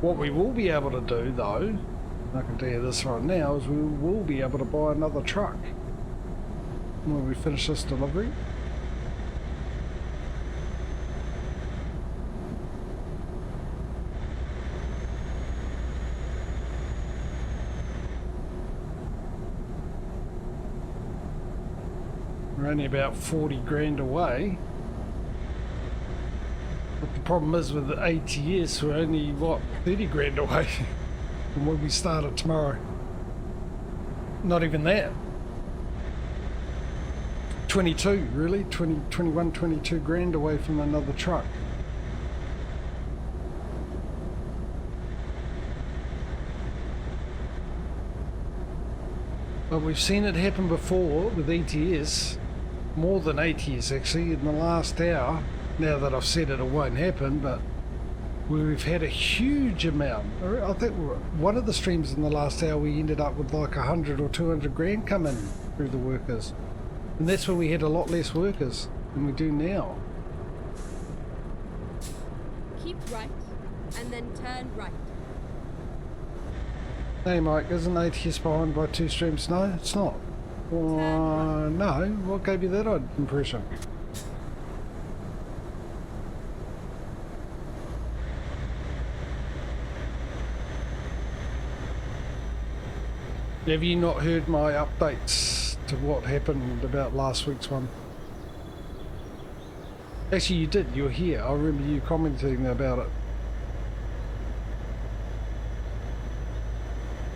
What we will be able to do though, I can tell you this right now, is we will be able to buy another truck when we finish this delivery. We're only about 40 grand away. But the problem is with the ATS, we're only, what, 30 grand away from when we started tomorrow. Not even that. 22, really? 21, 22 grand away from another truck. But we've seen it happen before with ATS. More than ATS actually, in the last hour. Now that I've said it, it won't happen, but we've had a huge amount. I think one of the streams in the last hour we ended up with like 100 or 200 grand come in through the workers. And that's when we had a lot less workers than we do now. Keep right, and then turn right. Hey Mike, isn't ATS behind by 2 streams? No, it's not. No, what gave you that impression? Have you not heard my updates to what happened about last week's one? Actually you did, you were here. I remember you commenting about it.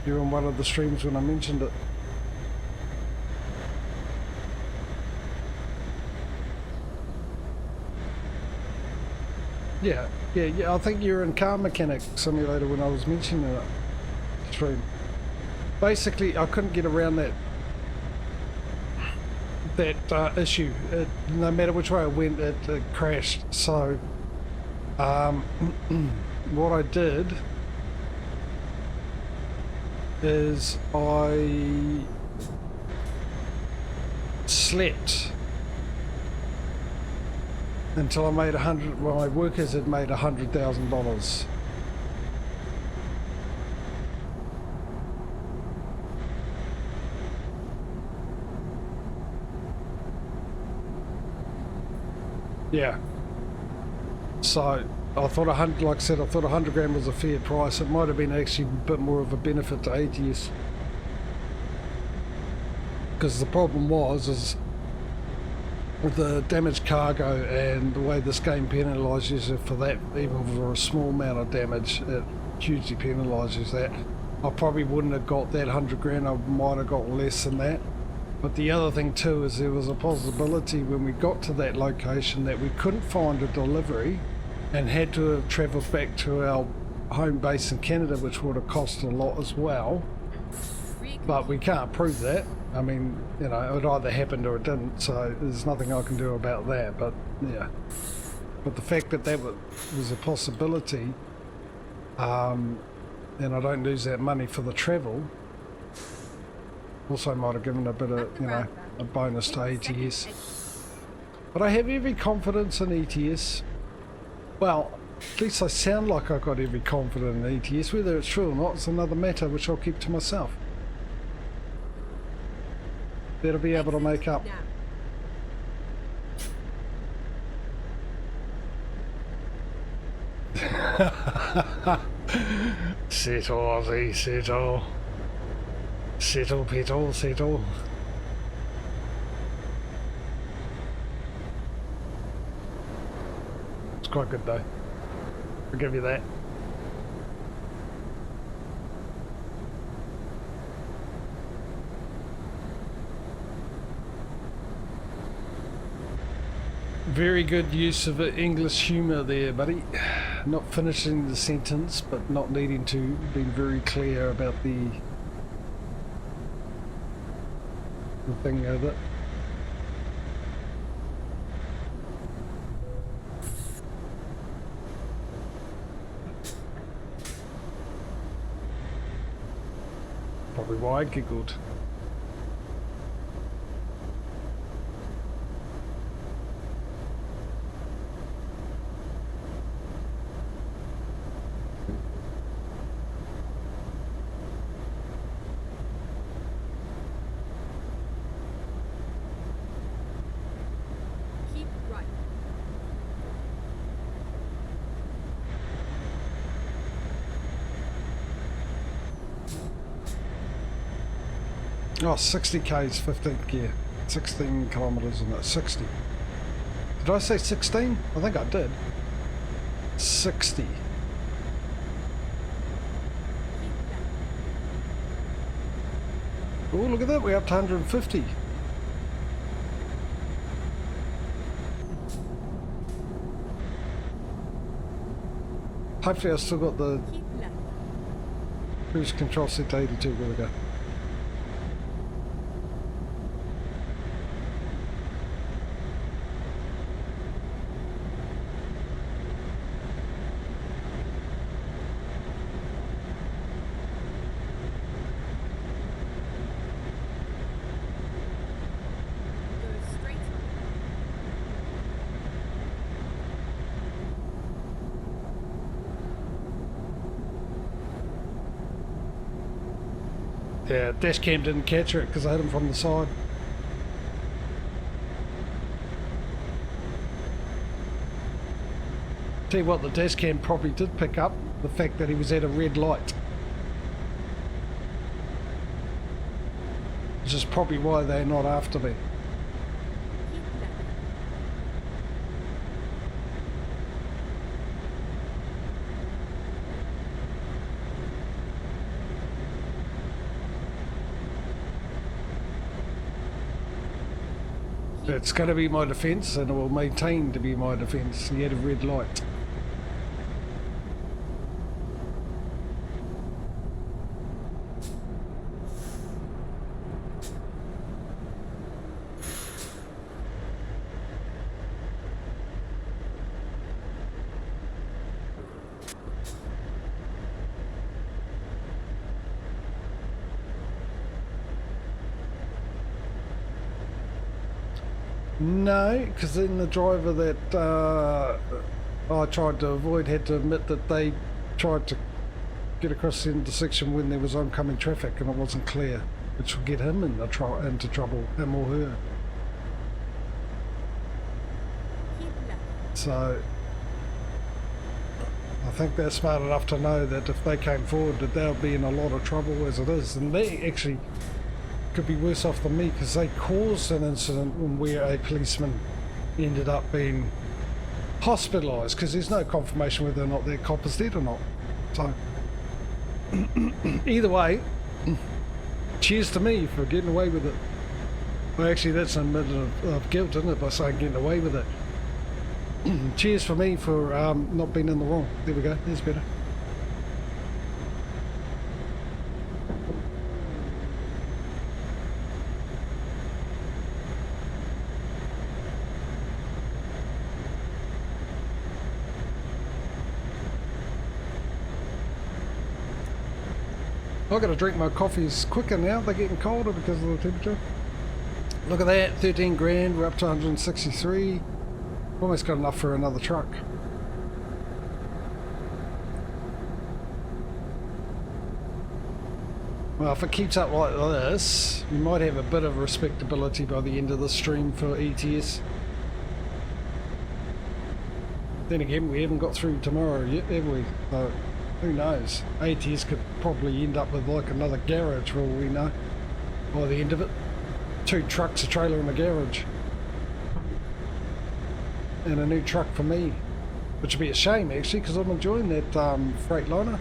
You were on one of the streams when I mentioned it. Yeah, I think you were in Car Mechanic Simulator when I was mentioning it. Stream. Basically, I couldn't get around that issue. No matter which way I went, it crashed. So, what I did is I slept until I made my workers had made $100,000. Yeah. So I thought like I said, I thought 100 grand was a fair price. It might have been actually a bit more of a benefit to ATS. Because the problem is the damaged cargo and the way this game penalises you for that, even for a small amount of damage, it hugely penalises that. I probably wouldn't have got that 100 grand, I might have got less than that. But the other thing too is there was a possibility when we got to that location that we couldn't find a delivery and had to have travelled back to our home base in Canada, which would have cost a lot as well. But we can't prove that. I mean, you know, it either happened or it didn't, so there's nothing I can do about that. But yeah, but the fact that that was a possibility, and I don't lose that money for the travel, also might have given a bit of, you know, a bonus to ATS. But I have every confidence in ETS. Well, at least I sound like I've got every confidence in ETS. Whether it's true or not, it's another matter which I'll keep to myself. Better be able to make up. Settle, Aussie, settle. Settle, petal, settle. It's quite good though. I'll give you that. Very good use of English humour there, buddy. Not finishing the sentence, but not needing to be very clear about the thing of it. Probably why I giggled. Oh, 60 k's 15th gear. 16 kilometers in that. 60. Did I say 16? I think I did. 60. Oh, look at that. We're up to 150. Hopefully I've still got the Keep left. cruise control set to 82. There we go. Go straight on. Yeah, dash cam didn't capture it because I hit him from the side. Tell you what, the dash cam probably did pick up the fact that he was at a red light. Which is probably why they're not after me. Keep left. It's going to be my defence, and it will maintain to be my defence. He had a red light. No, because then the driver that I tried to avoid had to admit that they tried to get across the intersection when there was oncoming traffic and it wasn't clear, which will get him into trouble, him or her. Keep left. So I think they're smart enough to know that if they came forward that they'll be in a lot of trouble as it is, and they actually could be worse off than me because they caused an incident where a policeman ended up being hospitalised because there's no confirmation whether or not their cop is dead or not. So either way, cheers to me for getting away with it. Well, actually that's an admission of guilt, isn't it, by saying getting away with it. Cheers for me for not being in the wrong. There we go, that's better. I've got to drink my coffees quicker now. They're getting colder because of the temperature. Look at that, 13 grand. We're up to 163. Almost got enough for another truck. Well, if it keeps up like this, we might have a bit of respectability by the end of the stream for ETS. Then again, we haven't got through tomorrow yet, have we? So, who knows? ATS could probably end up with like another garage for all we know by the end of it. 2 trucks, a trailer and a garage. And a new truck for me. Which would be a shame actually, because I'm enjoying that Freightliner.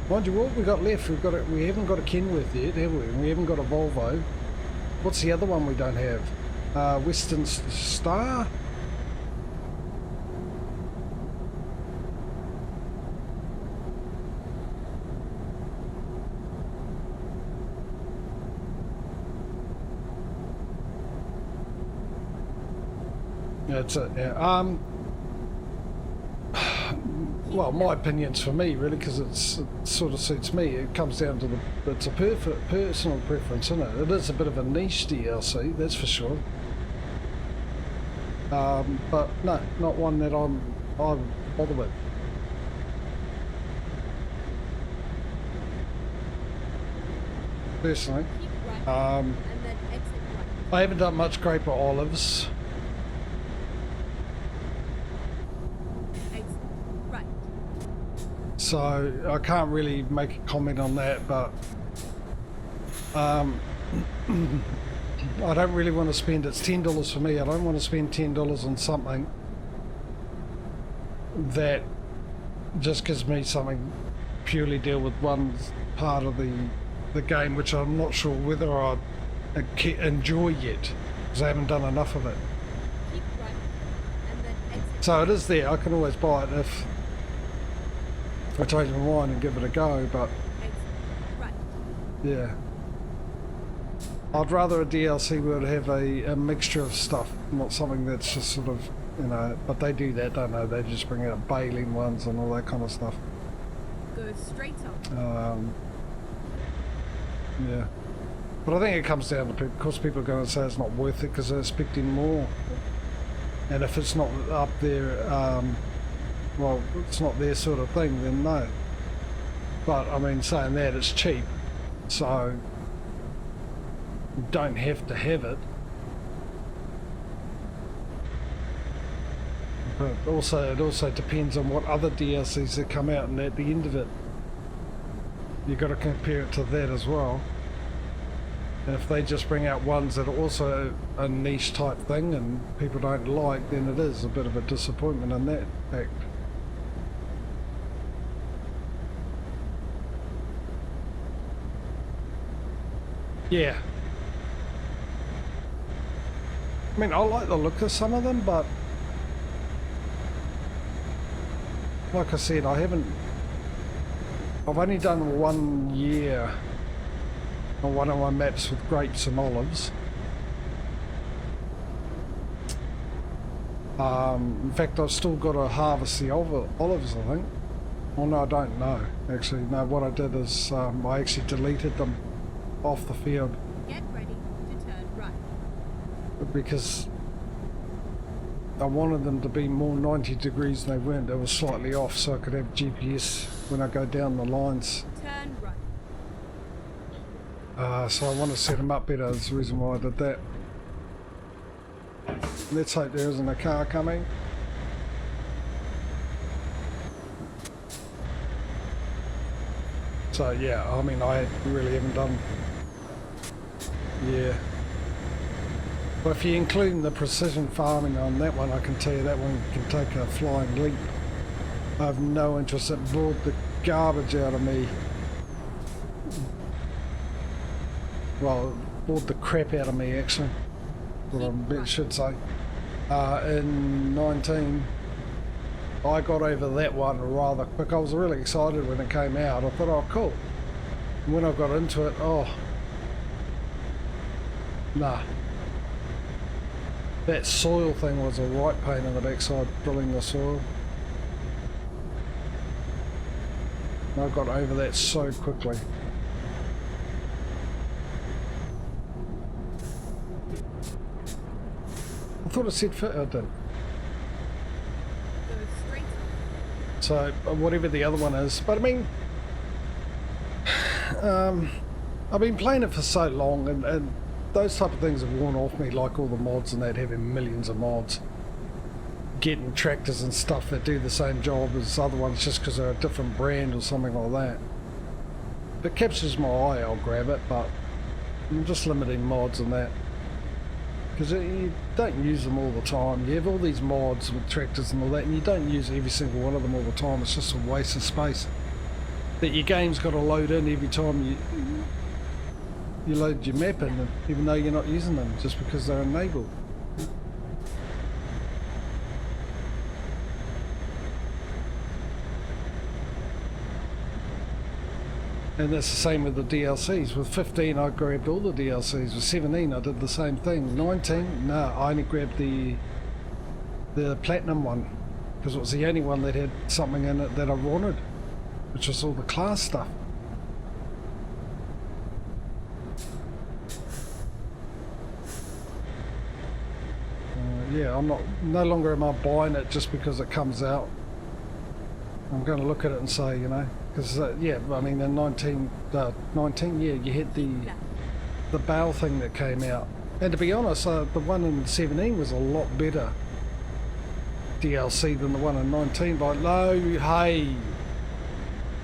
Mind you, what we got left? We haven't got a Kenworth yet, have we? We haven't got a Volvo. What's the other one we don't have? Western Star? That's it, yeah. Well, my opinion's for me, really, because it sort of suits me. It comes down to it's a perfect personal preference, isn't it? It is a bit of a niche DLC, that's for sure. But no, not one that I bother with. Personally. Keep right. And then exit right. I haven't done much grape or olives. Exit right. So I can't really make a comment on that, but I don't really want to spend, it's $10 for me, I don't want to spend $10 on something that just gives me something purely deal with one part of the game, which I'm not sure whether I enjoy yet, because I haven't done enough of it. Keep right, and then exit. So it is there, I can always buy it if I change my mind and give it a go, but Exit. Right. yeah. I'd rather a DLC would have a mixture of stuff, not something that's just sort of, you know, but they do that, don't they? They just bring out baling ones and all that kind of stuff. Go straight on. Yeah. But I think it comes down to people, because people are going to say it's not worth it because they're expecting more. And if it's not up there, well, it's not their sort of thing, then no. But I mean, saying that, it's cheap, so you don't have to have it. But also, it also depends on what other DLCs that come out, and at the end of it, you've got to compare it to that as well. And if they just bring out ones that are also a niche type thing and people don't like, then it is a bit of a disappointment in that fact. Yeah. I mean, I like the look of some of them, but like I said, I've only done 1 year on one of my maps with grapes and olives. In fact, I've still got to harvest the olives, I think. Well, no, I don't know. Actually, no, what I did is I actually deleted them off the field Get ready to turn right. because I wanted them to be more 90 degrees than they weren't. They were slightly off, so I could have GPS when I go down the lines. Turn right. So I want to set them up better. That's the reason why I did that. Let's hope there isn't a car coming. So yeah, I mean, I really haven't done. Yeah. But if you include the precision farming on that one, I can tell you that one can take a flying leap. I have no interest. It bored the garbage out of me. Well, it bored the crap out of me, actually. What I should say. In 19, I got over that one rather quick. I was really excited when it came out. I thought, oh, cool. And when I got into it, oh, nah. That soil thing was a right pain in the backside, drilling the soil. I got over that so quickly. I thought it said fit, I did. Go straight on. So, whatever the other one is. But I mean, I've been playing it for so long, and those type of things have worn off me, like all the mods and that, having millions of mods. Getting tractors and stuff that do the same job as other ones just because they're a different brand or something like that. If it captures my eye, I'll grab it, but I'm just limiting mods and that. Because you don't use them all the time. You have all these mods with tractors and all that, and you don't use every single one of them all the time. It's just a waste of space that your game's got to load in every time you load your map in, even though you're not using them, just because they're enabled. And that's the same with the DLCs. With 15 I grabbed all the DLCs. With 17 I did the same thing. 19, no, I only grabbed the platinum one because it was the only one that had something in it that I wanted, which was all the class stuff. Yeah, I'm no longer am I buying it just because it comes out. I'm going to look at it and say, you know, because yeah, I mean in 19, yeah, you had the bale thing that came out, and to be honest, the one in 17 was a lot better DLC than the one in 19. But no, hey,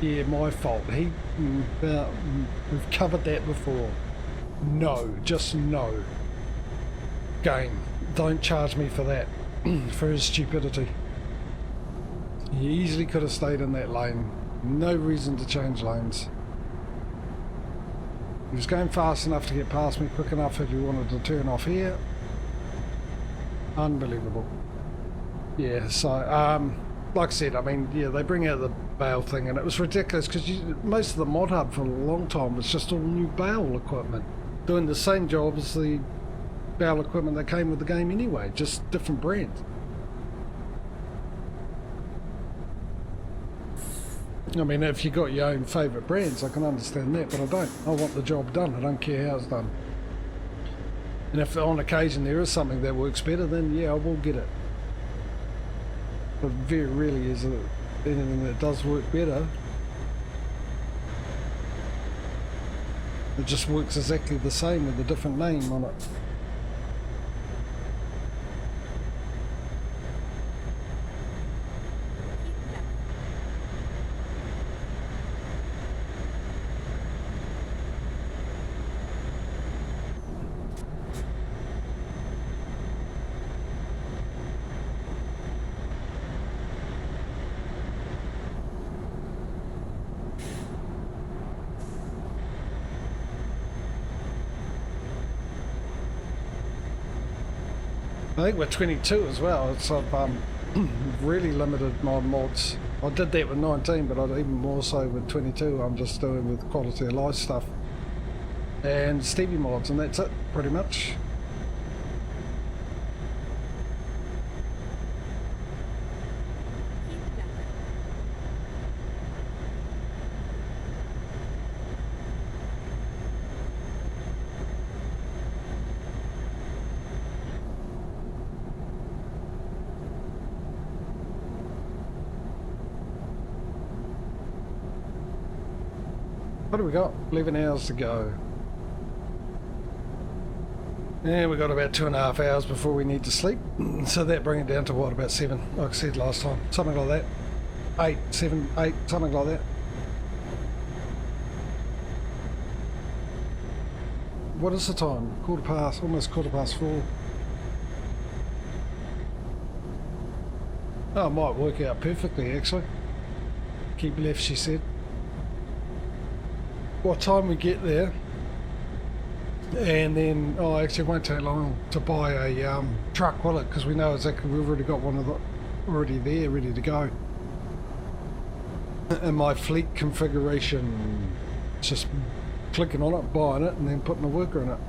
Yeah, my fault. We've covered that before. No, just no. Game, don't charge me for that, for his stupidity. He easily could have stayed in that lane. No reason to change lanes. He was going fast enough to get past me quick enough if he wanted to turn off here. Unbelievable. Yeah, so, like I said, I mean, yeah, they bring out the bale thing and it was ridiculous because most of the mod hub for a long time was just all new bale equipment. Doing the same job as the bale equipment that came with the game anyway, just different brands. I mean, if you got your own favourite brands, I can understand that, but I don't. I want the job done. I don't care how it's done. And if on occasion there is something that works better, then yeah, I will get it. But very rarely is it anything that does work better. It just works exactly the same with a different name on it. I think we're 22 as well. It's really limited my mods. I did that with 19, but I'd even more so with 22. I'm just doing with quality of life stuff and Stevie mods, and that's it pretty much. What do we got? 11 hours to go. And we got about 2.5 hours before we need to sleep. So that brings it down to what, about 7, like I said last time. Something like that. 8, 7, 8, something like that. What is the time? Almost quarter past 4. Oh, it might work out perfectly actually. Keep left, she said. What time we get there, and then actually it won't take long to buy a truck, will it? Because we know exactly we've already got one of the already there, ready to go. And my fleet configuration, just clicking on it, buying it, and then putting a worker in it.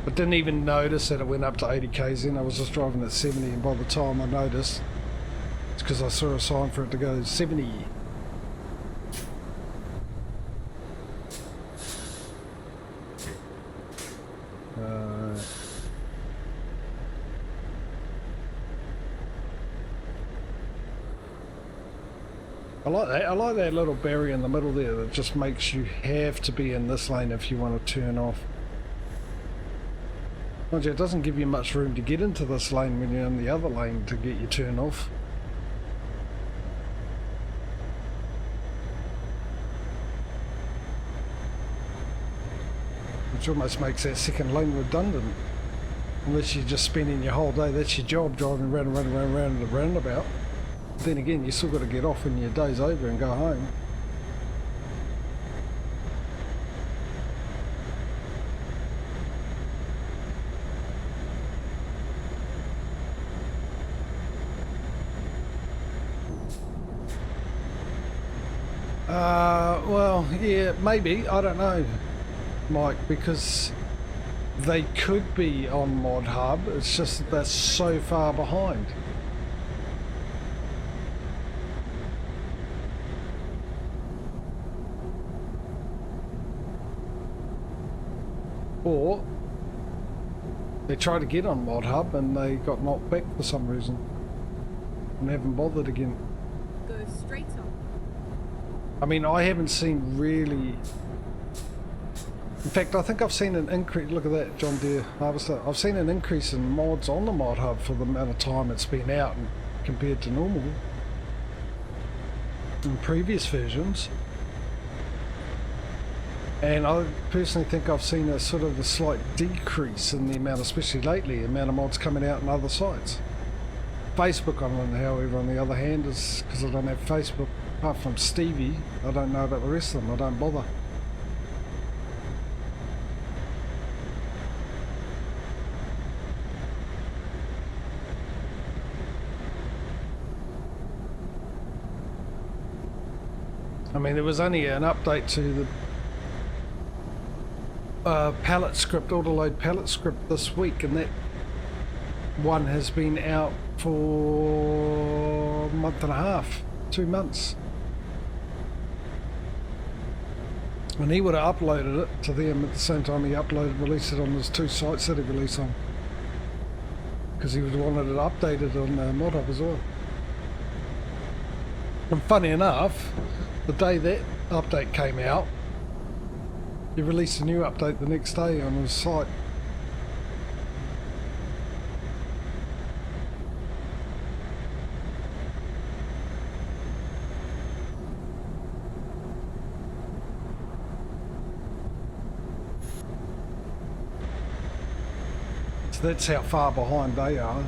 I didn't even notice that it went up to 80 k's in. I was just driving at 70, and by the time I noticed, it's because I saw a sign for it to go 70. I like that. I like that little barrier in the middle there that just makes you have to be in this lane if you want to turn off. Mind you, it doesn't give you much room to get into this lane when you're in the other lane to get your turn off. Which almost makes that second lane redundant. Unless you're just spending your whole day, that's your job, driving round the roundabout. Then again, you still got to get off when your day's over and go home. Well, yeah, maybe. I don't know, Mike, because they could be on Mod Hub. It's just that they're so far behind. Or they tried to get on Mod Hub and they got knocked back for some reason and haven't bothered again. Go straight on. I mean, I haven't seen really In fact, I think I've seen an increase. Look at that, John Deere harvester. I've seen an increase in mods on the mod hub for the amount of time it's been out and compared to normal in previous versions. And I personally think I've seen a sort of a slight decrease in the amount, especially lately, the amount of mods coming out on other sites. Facebook online, however, on the other hand, is because I don't have Facebook, apart from Stevie, I don't know about the rest of them. I don't bother. I mean, there was only an update to the pallet script, autoload pallet script this week, and that one has been out for a month and a half, 2 months. And he would have uploaded it to them at the same time he released it on his 2 sites that he released on. Because he would have wanted it updated on mod hub as well. And funny enough, the day that update came out, he released a new update the next day on his site. So that's how far behind they are.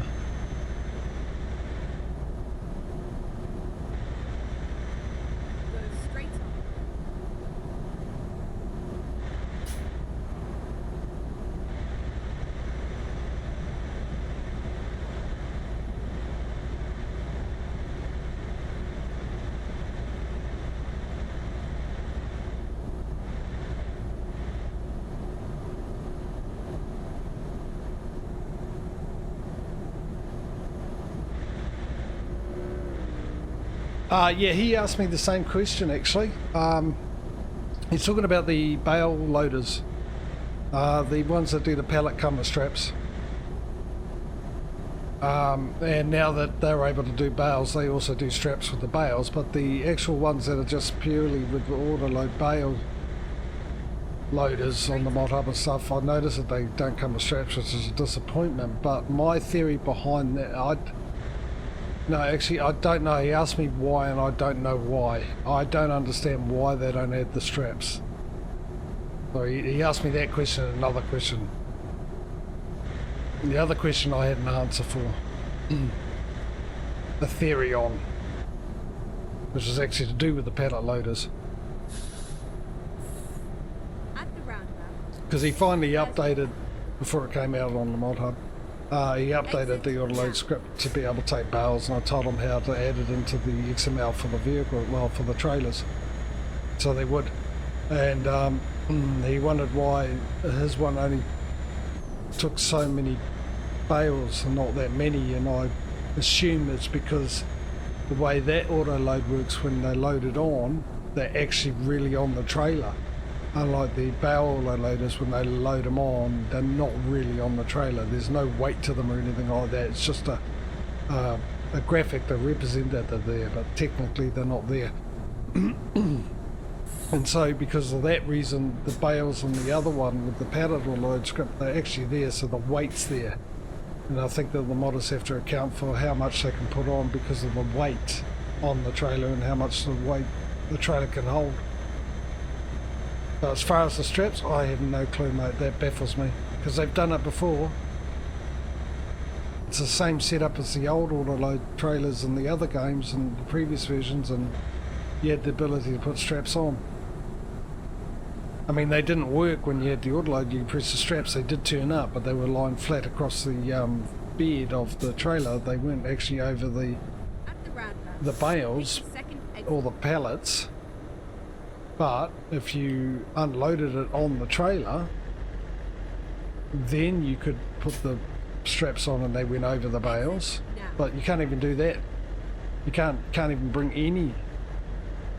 Yeah, he asked me the same question actually. He's talking about the bale loaders, the ones that do the pallet cover straps. And now that they're able to do bales, they also do straps with the bales, but the actual ones that are just purely with the autoload bale loaders on the mod hub and stuff, I noticed that they don't come with straps, which is a disappointment. But my theory behind that, no, actually, I don't know. He asked me why, and I don't know why. I don't understand why they don't add the straps. So he asked me that question and another question. The other question I had an answer for. The theory on. Which is actually to do with the pallet loaders. Because he finally updated, before it came out on the mod hub, he updated the autoload script to be able to take bales, and I told him how to add it into the XML for the vehicle, well, for the trailers, so they would. And he wondered why his one only took so many bales and not that many, and I assume it's because the way that autoload works, when they load it on, they're actually really on the trailer. Unlike the bale loaders, when they load them on, they're not really on the trailer. There's no weight to them or anything like that. It's just a graphic to represent that they're there, but technically they're not there. And so because of that reason, the bales on the other one with the pallet load script, they're actually there, so the weight's there. And I think that the modders have to account for how much they can put on because of the weight on the trailer and how much the weight the trailer can hold. But as far as the straps, I have no clue, mate. That baffles me, because they've done it before. It's the same setup as the old autoload trailers in the other games and the previous versions, and you had the ability to put straps on. I mean, they didn't work when you had the autoload. You press the straps, they did turn up, but they were lying flat across the bed of the trailer. They weren't actually over the bales or the pallets. But if you unloaded it on the trailer, then you could put the straps on and they went over the bales. But you can't even do that. You can't even bring any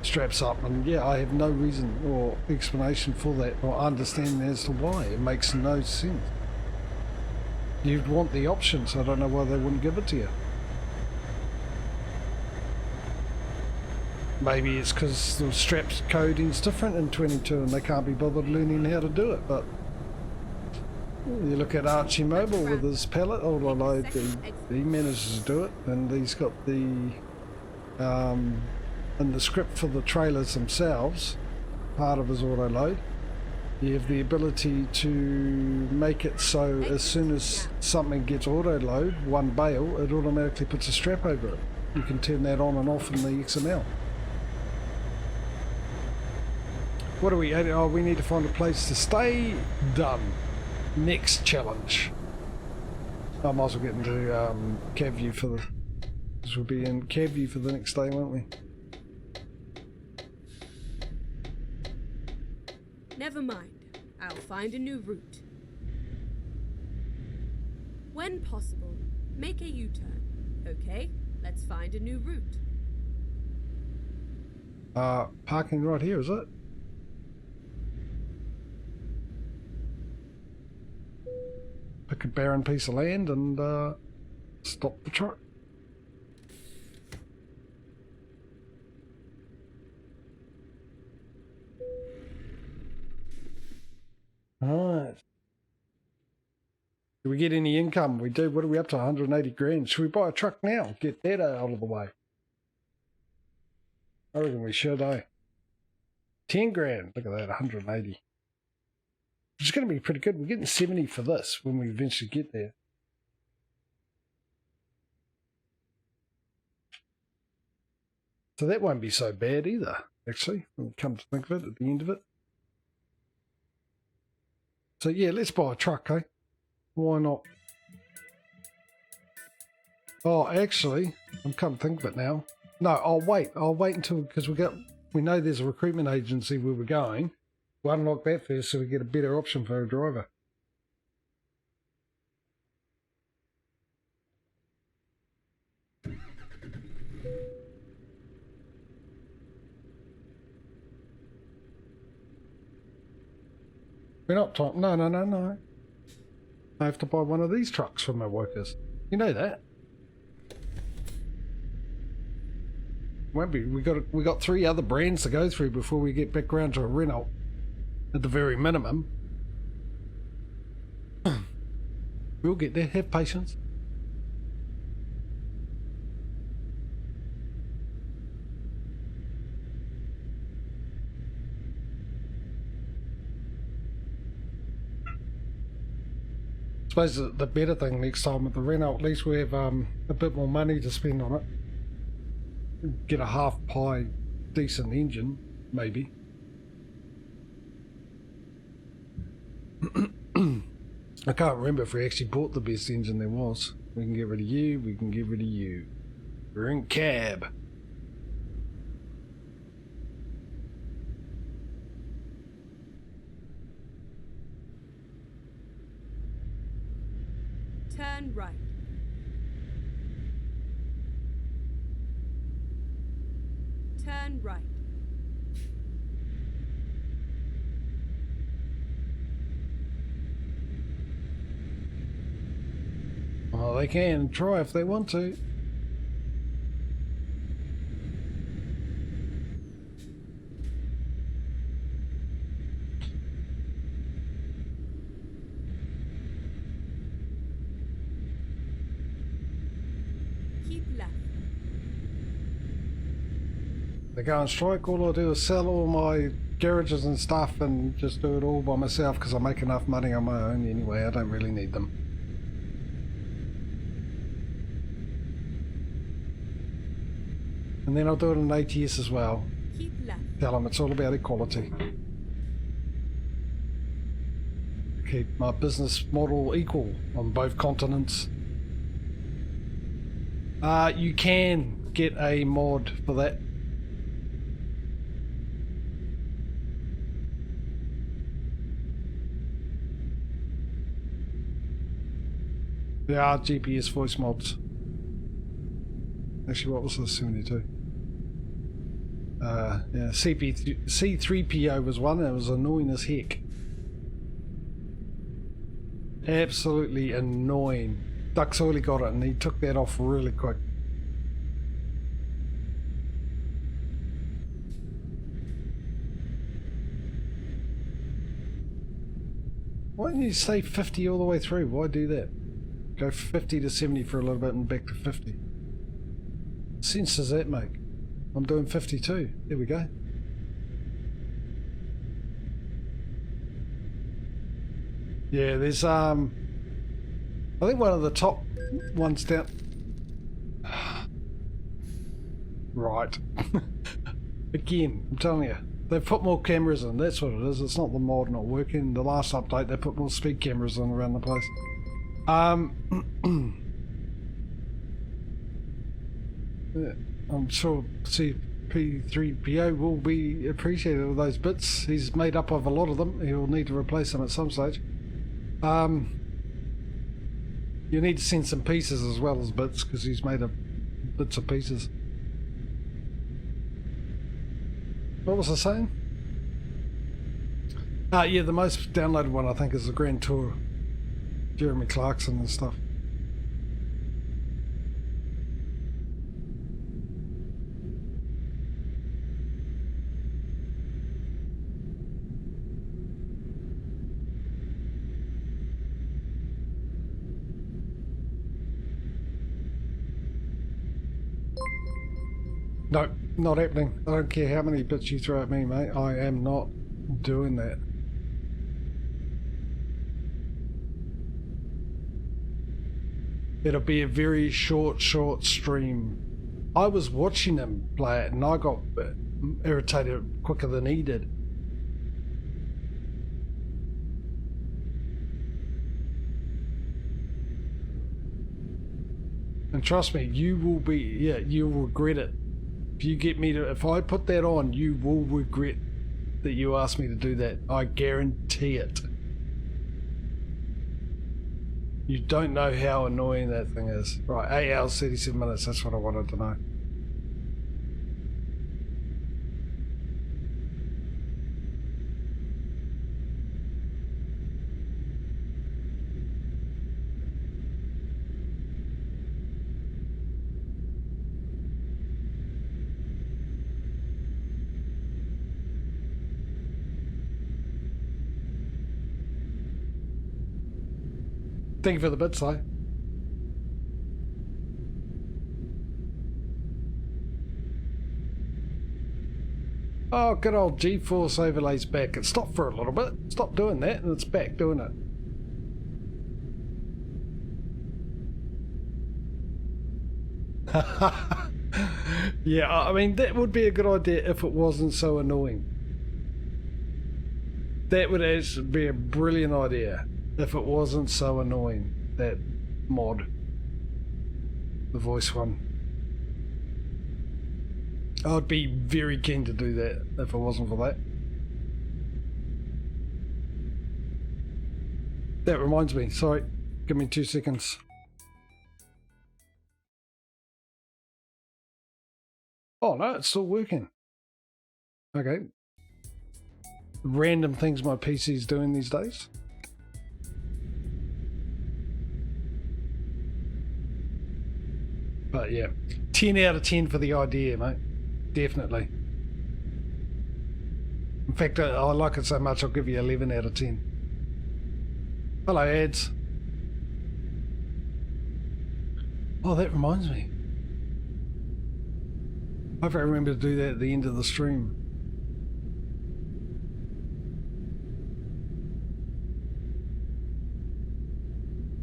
straps up. And yeah, I have no reason or explanation for that or understanding as to why. It makes no sense. You'd want the option, so I don't know why they wouldn't give it to you. Maybe it's because the straps coding's different in 22 and they can't be bothered learning how to do it, but you look at Archie Mobile with his pallet auto-load, he manages to do it, and he's got the in the script for the trailers themselves, part of his auto-load, you have the ability to make it so as soon as something gets auto-load, one bale, it automatically puts a strap over it. You can turn that on and off in the XML. What are we at? Oh, we need to find a place to stay. Done. Next challenge. I might as well get into cab view for the... Because we'll be in cab view for the next day, won't we? Never mind. I'll find a new route. When possible, make a U-turn. Okay, let's find a new route. Parking right here, is it? Pick a barren piece of land and stop the truck. Alright. Do we get any income? We do. What are we up to? 180 grand. Should we buy a truck now? Get that out of the way. I reckon we should, eh? 10 grand. Look at that, 180. Which is going to be pretty good. We're getting 70 for this when we eventually get there. So that won't be so bad either, actually, when we come to think of it at the end of it. So yeah, let's buy a truck, eh? Why not? Oh, actually, I'm come to think of it now. No, I'll wait until, because we know there's a recruitment agency where we're going. We'll unlock that first so we get a better option for a driver. We're not talking. No. I have to buy one of these trucks for my workers. You know that. Won't be. We got 3 other brands to go through before we get back around to a Renault. At the very minimum. We'll get there. Have patience. I suppose the better thing next time with the Renault, at least we have a bit more money to spend on it. Get a half pie decent engine, maybe. I can't remember if we actually bought the best engine there was. We can get rid of you, we can get rid of you. We're in cab. Turn right. Turn right. Well, they can try if they want to. Keep left. They go on strike, all I do is sell all my garages and stuff and just do it all by myself because I make enough money on my own anyway. I don't really need them. And then I'll do it in ATS as well. Keep left. Tell them it's all about equality. Keep my business model equal on both continents. You can get a mod for that. There are GPS voice mods. Actually, what was the 72? Yeah, C3PO was one, and it was annoying as heck. Absolutely annoying. Duck Soily got it, and he took that off really quick. Why don't you say 50 all the way through? Why do that? Go 50 to 70 for a little bit and back to 50. What sense does that make? I'm doing 52. There we go. Yeah, there's I think one of the top ones down. Right. Again, I'm telling you, they've put more cameras in. That's what it is. It's not the mod not working. The last update, they put more speed cameras in around the place. Yeah, I'm sure CP3PO will be appreciative of those bits. He's made up of a lot of them. He'll need to replace them at some stage. You need to send some pieces as well as bits, because he's made up bits of pieces. What was I saying? Yeah, the most downloaded one I think is the Grand Tour. Jeremy Clarkson and stuff. No, not happening. I don't care how many bits you throw at me, mate. I am not doing that. It'll be a very short stream. I was watching him play it and I got irritated quicker than he did. And trust me, you will be, yeah, you'll regret it. If you get me to, if I put that on, you will regret that you asked me to do that. I guarantee it. You don't know how annoying that thing is. Right, 8 hours, 37 minutes, that's what I wanted to know. Thank you for the bits, Si. Oh, good old GeForce overlay's back. It stopped for a little bit. Stopped doing that, and it's back doing it. Yeah, I mean, that would be a good idea if it wasn't so annoying. That would actually be a brilliant idea. If it wasn't so annoying, that mod, the voice one. I'd be very keen to do that if it wasn't for that. That reminds me, sorry, give me 2 seconds. Oh no, it's still working. Okay. Random things my PC's doing these days. But yeah, 10 out of 10 for the idea, mate. Definitely. In fact, I like it so much, I'll give you 11 out of 10. Hello, ads. Oh, that reminds me. I hope I remember to do that at the end of the stream.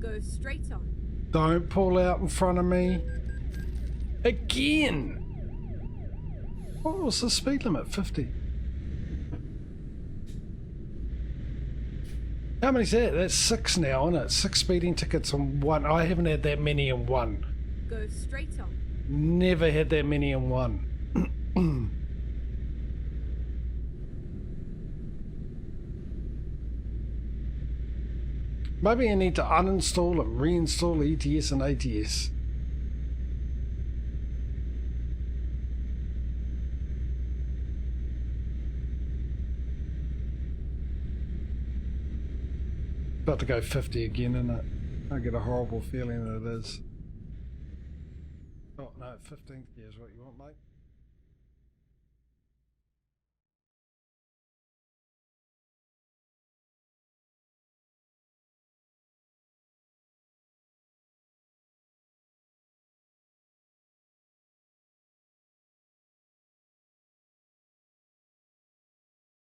Go straight on. Don't pull out in front of me. Again! What was the speed limit? 50. How many's that? That's 6 now, isn't it? 6 speeding tickets on one. I haven't had that many in one. Go straight on. Never had that many in one. Maybe I need to uninstall and reinstall ETS and ATS. About to go 50 again, isn't it? I get a horrible feeling that it is. Oh no, 15th gear is what you want, mate.